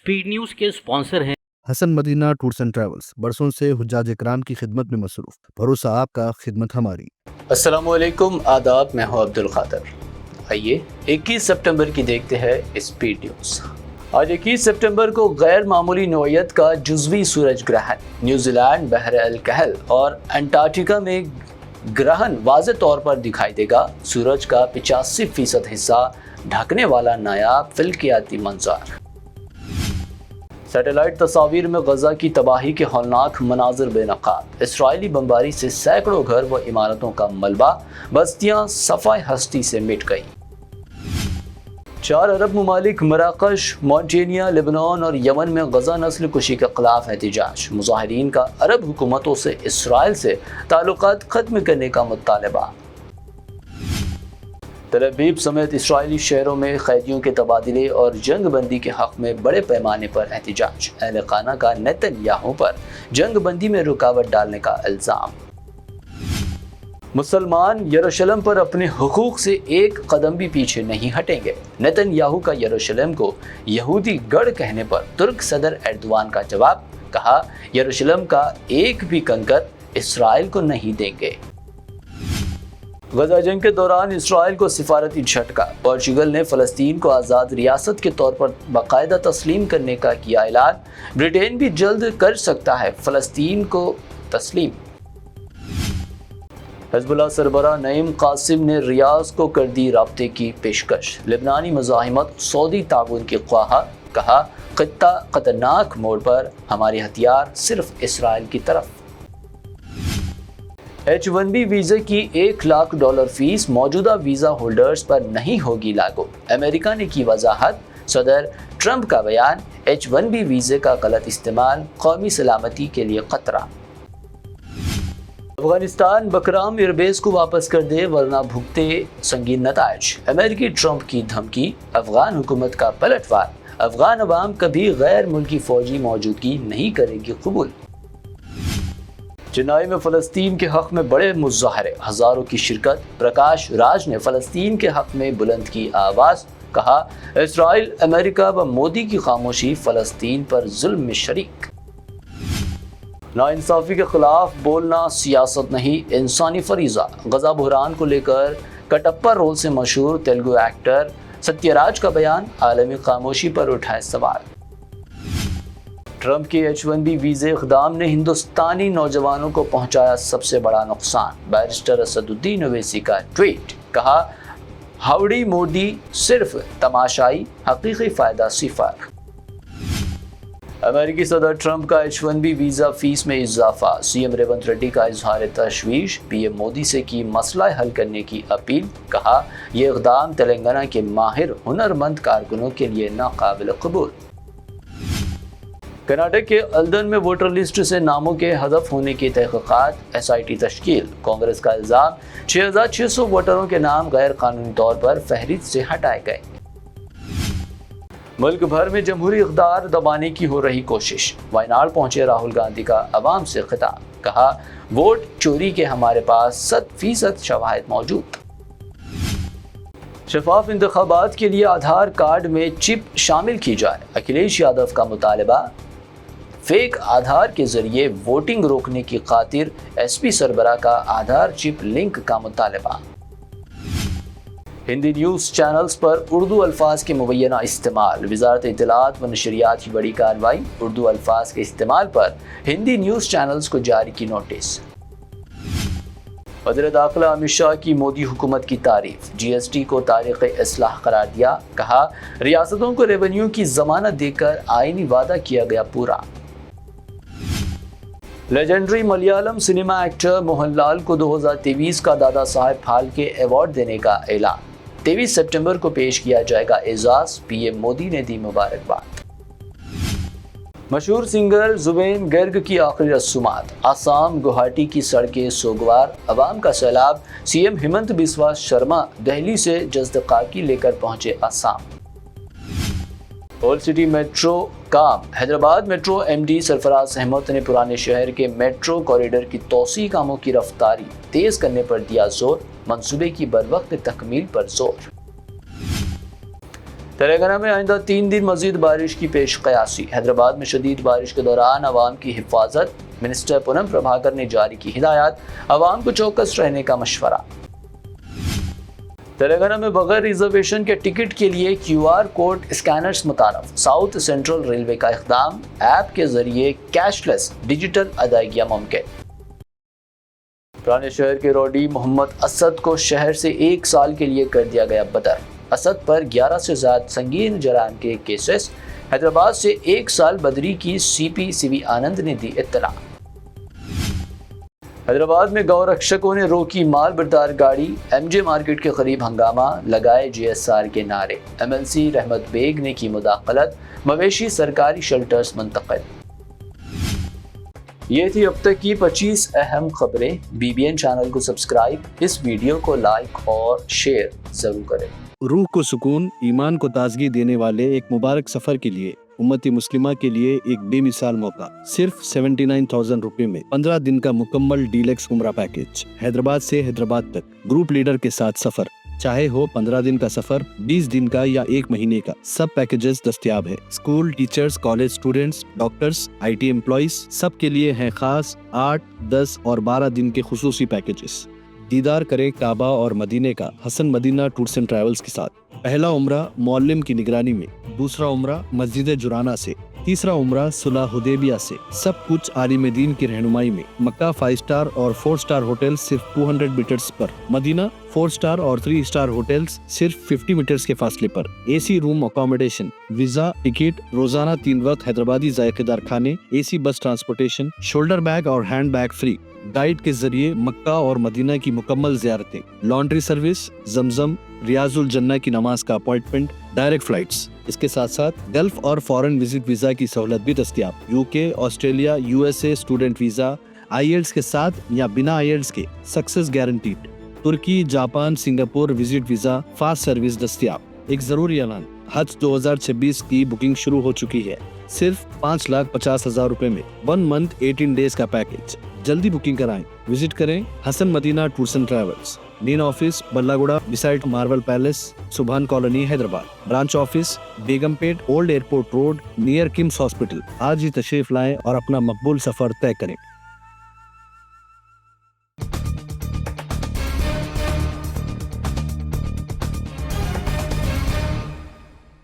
Speed news के sponsor हैं Hasan Madina tours and travels, बरसों से हुज्जाज इकराम की खिदमत में मसरूफ। भरोसा आपका, खिदमत हमारी। अस्सलामुअलैकुम, आदाब। मैं हूं अब्दुल खादर। आइए 21 सितंबर की देखते हैं स्पीड न्यूज़। आज 21 सितंबर को गैर मामूली नौइयत का जुज़वी सूरज ग्रहण। न्यूजीलैंड, बहर अल कहल और अंटार्कटिका में ग्रहण वाज़े तौर पर दिखाई देगा। सूरज का 85% हिस्सा ढकने वाला नायाब फ़िल्कियाती मंजर। सैटेलाइट तस्वीर में गजा की तबाही के हौलनाक मनाजिर बेनकाब। इसराइली बमबारी से सैकड़ों घर व इमारतों का मलबा, बस्तियां सफाई हस्ती से मिट गई। 4 अरब ममालिक मराकश, मॉन्टेनिया, लेबनान और यमन में गजा नस्ल कुशी के खिलाफ एहतजाज। मुजाहिरीन का अरब हुकूमतों से इसराइल से ताल्लुकात खत्म करने का मुतालबा। तल अवीव समेत इसराइली शहरों में कैदियों के तबादले और जंग बंदी के हक़ में बड़े पैमाने पर एहतजाज। अहले खाना का नेतन्याहू पर जंग बंदी में रुकावट डालने का इल्ज़ाम। मुसलमान यरूशलेम पर अपने हुकूक से एक कदम भी पीछे नहीं हटेंगे। नेतन्याहू का यरूशलेम को यहूदी गढ़ कहने पर तुर्क सदर एर्दोआन का जवाब। कहा, यरूशलेम का एक भी कंकर इसराइल को नहीं देंगे। गजा जंग के दौरान इसराइल को सिफारती झटका। पोर्चुगल ने फ़लस्तीन को आज़ाद रियासत के तौर पर बाकायदा तस्लीम करने का किया ऐलान। ब्रिटेन भी जल्द कर सकता है फ़लस्तीन को तस्लीम। हिज़्बुल्लाह सरबराह नईम कासिम ने रियाज को कर दी राब्ते की पेशकश। लेबनानी मुज़ाहिमत सऊदी ताउन की ख्वाह। कहा, ख़ित्ता ख़तरनाक मोड़ पर, हमारे हथियार सिर्फ इसराइल की तरफ। H1B वीज़े की $1 लाख फीस मौजूदा वीज़ा होल्डर्स पर नहीं होगी लागू। अमेरिका ने की वजाहत। सदर ट्रंप का बयान। H1B वीज़े का गलत इस्तेमाल कौमी सलामती के लिए खतरा। अफगानिस्तान बकराम एयरबेस को वापस कर दे वरना भुगते संगीन नताइज। अमेरिकी ट्रंप की धमकी। अफगान हुकूमत का पलटवार। अफगान अवाम कभी गैर मुल्की फौजी मौजूदगी नहीं करेगी कबूल। चेन्नई में फ़लस्तीन के हक़ में बड़े मुज़ाहरे, हज़ारों की शिरकत। प्रकाश राज ने फ़लस्तीन के हक़ में बुलंद की आवाज़। कहा, इसराइल, अमेरिका व मोदी की खामोशी फ़लस्तीन पर जुल्म में शरीक। नाइंसाफ़ी के खिलाफ बोलना सियासत नहीं, इंसानी फरीज़ा। गजा बहरान को लेकर कटप्पा रोल से मशहूर तेलुगु एक्टर सत्यराज का बयान। आलमी खामोशी पर उठाए सवाल। ट्रंप के H1B वीज़े इक़दाम ने हिंदुस्तानी नौजवानों को पहुंचाया सबसे बड़ा नुकसान। बैरिस्टर असदुद्दीन ओवैसी का ट्वीट। कहा, हाउडी मोदी सिर्फ तमाशाई, हकीकी फ़ायदा सिफर। अमेरिकी सदर ट्रंप का H1B वीज़ा फीस में इजाफा। सीएम रेवंत रेड्डी का इजहार तशवीश। पीएम मोदी से की मसला हल करने की अपील। कहा, यह इक़दाम तेलंगाना के माहिर हुनरमंद कारकुनों के लिए नाकाबिल कबूल। कर्नाटक के अल्दन में वोटर लिस्ट से नामों के हज़फ होने की तहक़ीक़ात। SIT तश्कील। कांग्रेस का इल्ज़ाम, 6600 वोटरों के नाम गैर कानूनी तौर पर फहरिस्त से हटाए गए। मुल्क भर में जमहूरी इक़्तिदार दबाने की हो रही कोशिश। वायनाड पहुंचे राहुल गांधी का अवाम से खिताब। कहा, वोट चोरी के हमारे पास 100% शवाहिद मौजूद। शफाफ इंतखाबात के लिए आधार कार्ड में चिप शामिल की जाए। अखिलेश यादव का मुतालबा। फेक आधार के जरिए वोटिंग रोकने की खातिर SP सरबराह का आधार चिप लिंक का मुतालबा। हिंदी न्यूज़ चैनल्स पर उर्दू अल्फाज के मुबैना इस्तेमाल। वज़ारत इत्तलात व नशरियात की बड़ी कार्रवाई। उर्दू अल्फाज के इस्तेमाल पर हिंदी न्यूज़ चैनल्स को जारी की नोटिस। वज़ीर दाखिला अमित शाह की मोदी हुकूमत की तारीफ। GST को तारीख़ इस्लाह करार दिया। कहा, रियासतों को रेवेन्यू की ज़मानत देकर आईनी वादा किया गया पूरा। Legendary Malayalam cinema actor Mohanlal को 2023 का दादा साहेब फाल्के अवार्ड देने का ऐलान। 23 सितंबर को पेश किया जाएगा एजाज़। PM मोदी ने दी मुबारकबाद। मशहूर सिंगर जुबेन गर्ग की आखिरी रस्मात। आसाम गुवाहाटी की सड़कें सोगवार। अवाम का सैलाब। CM हेमंत बिस्वा शर्मा दिल्ली से जज़्द-ए-खाकी लेकर पहुंचे आसाम। ओल्ड सिटी मेट्रो काम। हैदराबाद मेट्रो MD सरफराज अहमद ने पुराने शहर के मेट्रो कॉरिडोर की तोसी कामों की रफ्तारी तेज करने पर दिया जोर। मंसूबे की बरवक्त तकमील पर जोर। تلنگانہ میں آئندہ 3 دن مزید بارش کی پیش قیاسی۔ حیدرآباد میں شدید بارش کے دوران عوام کی حفاظت، منسٹر پونم پربھاکر نے جاری کی ہدایات، عوام کو چوکس رہنے کا مشورہ۔ تلنگانہ میں بغیر ریزرویشن کے ٹکٹ کے لیے QR کوڈ اسکینرز متعارف۔ ساؤتھ سینٹرل ریلوے کا اقدام، ایپ کے ذریعے کیش لیس ڈیجیٹل ادائیگیاں ممکن۔ پرانے شہر کے روڈی محمد اسد کو شہر سے 1 سال کے لیے کر دیا گیا بدر۔ اسد پر 11 سے زائد سنگین جرائم کے کیسز۔ حیدرآباد سے 1 سال بدری کی CP CV آنند نے دی اطلاع۔ حیدرآباد میں گو رکشکوں نے روکی مال بردار گاڑی، MJ مارکیٹ کے قریب ہنگامہ، لگائے GSR کے نعرے۔ MLC رحمت بیگ نے کی مداخلت، مویشی سرکاری شیلٹرز منتقل۔ یہ تھی اب تک کی 25 اہم خبریں۔ BBN چینل کو سبسکرائب، اس ویڈیو کو لائک اور شیئر ضرور کریں۔ روح کو سکون، ایمان کو تازگی دینے والے ایک مبارک سفر کے لیے امت مسلمہ کے لیے ایک بے مثال موقع۔ صرف 79,000 روپے میں 15 دن کا مکمل ڈیلکس عمرہ پیکیج۔ حیدرآباد سے حیدرآباد تک گروپ لیڈر کے ساتھ سفر، چاہے ہو 15 دن کا سفر، 20 دن کا یا 1 مہینے کا، سب پیکیجز دستیاب ہے۔ School teachers, college students, doctors, IT employees, سب کے لیے ہیں خاص 8، 10 اور 12 دن کے خصوصی پیکیجز۔ دیدار کریں کعبہ اور مدینے کا حسن مدینہ ٹورز اینڈ ٹریولز کے ساتھ۔ پہلا عمرہ معلم کی نگرانی میں، دوسرا عمرہ مسجد جرانہ سے، تیسرا عمرہ صلح حدیبیہ سے، سب کچھ عالم دین کی رہنمائی میں۔ مکہ 5 اسٹار اور 4 اسٹار ہوٹل صرف 200 میٹرز پر، مدینہ 4 اسٹار اور 3 اسٹار ہوٹلز صرف 50 میٹرز کے فاصلے پر۔ AC روم اکاموڈیشن، ویزا، ٹکٹ، روزانہ 3 وقت حیدرآبادی ذائقے دار کھانے، AC بس ٹرانسپورٹیشن، شولڈر بیگ اور ہینڈ بیگ فری، گائیڈ کے ذریعے مکہ اور مدینہ کی مکمل زیارتیں، لانڈری سروس، زمزم، ریاض الجنہ کی نماز کا اپوائنٹمنٹ، ڈائریکٹ فلائٹس۔ اس کے ساتھ ساتھ گلف اور فارن وزٹ ویزا کی سہولت بھی دستیاب۔ UK، Australia, USA student visa, IELTS کے ساتھ یا بنا IELTS کے success guaranteed. Turkey, Japan, Singapore visit visa fast service دستیاب۔ ایک ضروری اعلان، حج 2026 کی بکنگ شروع ہو چکی ہے، صرف 5,50,000 روپے میں 1 منتھ 18 ڈیز کا پیکیج۔ جلدی بکنگ کرائیں۔ وزٹ کریں Hasan Madina tours and travels, main office Balla Guda beside Marvel palace, Subhan colony, Hyderabad. Branch office Begum Pet, old airport road, near KIMS hospital. آج ہی تشریف لائیں اور اپنا مقبول سفر طے کریں۔